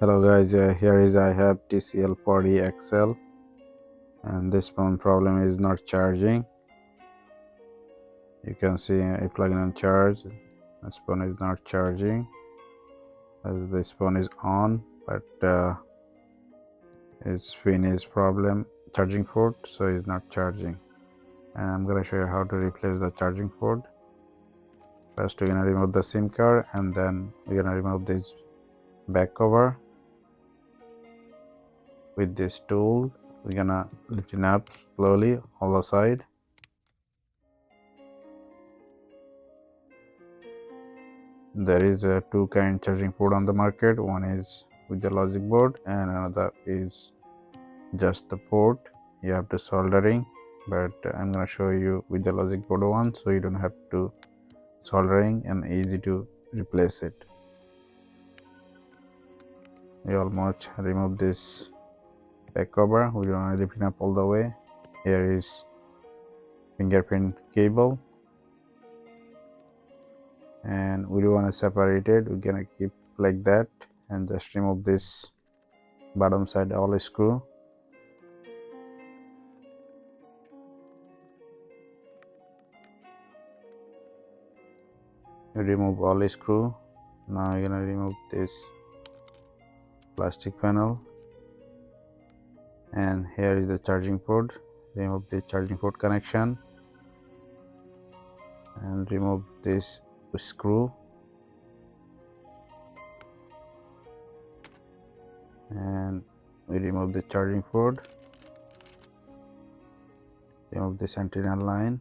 Hello guys, here is I have TCL 40 XL and this phone problem is not charging. You can see a plug-in on charge. This phone is not charging. This phone is on, but its pin is problem charging port, so it's not charging. And I'm gonna show you how to replace the charging port. First, we're gonna remove the SIM card, and then we're gonna remove this back cover. With this tool, we're gonna lift it up slowly all the side. There is a two kind charging port on the market. One is with the logic board and another is just the port. You have to soldering, but I'm gonna show you with the logic board one, so you don't have to soldering and easy to replace it. We almost remove this back cover. We don't lift it up all the way. Here is fingerprint cable, and we don't want to separate it. We're gonna keep like that and just remove this bottom side all screw. Remove all screw. Now you're gonna remove this plastic panel, and here is the charging port. Remove the charging port connection and remove this screw, and we remove the charging port. Remove this antenna line.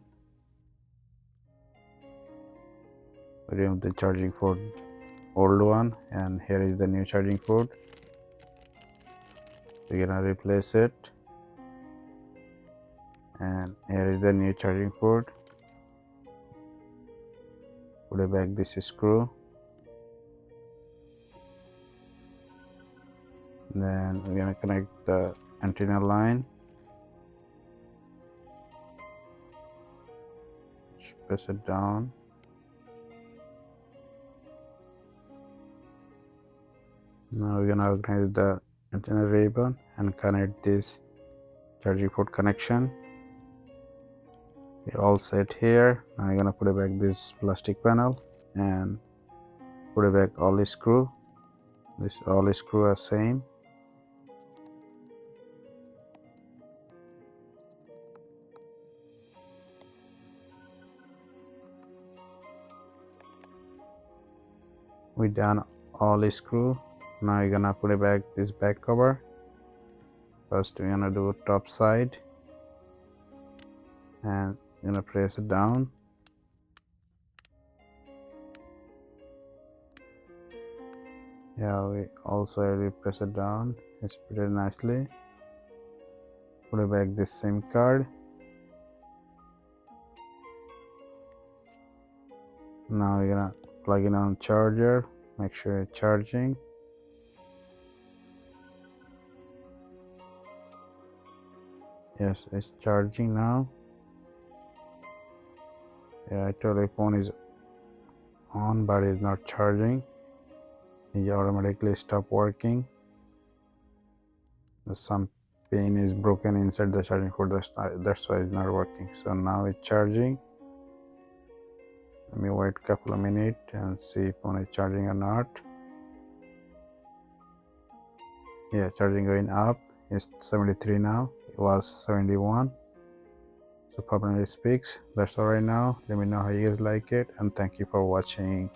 Remove the charging port old one, and here is the new charging port. We're gonna replace it, and here is the new charging port. Put back this screw, then we're gonna connect the antenna line. Press it down. Now we're gonna organize the antenna ribbon and connect this charging port connection. We all set here. Now I'm gonna put it back this plastic panel and put it back all the screw. This all the screw are same. We done all the screw. Now you're gonna put it back this back cover. First we're gonna do top side and you're gonna press it down. Yeah, we also press it down. It's pretty nicely. Put it back this SIM card. Now you're gonna plug in on charger. Make sure it's charging. Yes, it's charging now. Yeah, actually phone is on but it's not charging. It automatically stop working. Some pin is broken inside the charging port, that's why it's not working. So now it's charging. Let me wait a couple of minutes and see if phone is charging or not. Yeah, charging going up. It's 73 now. It was 71. So probably speaks. That's all right now. Let me know how you guys like it, and thank you for watching.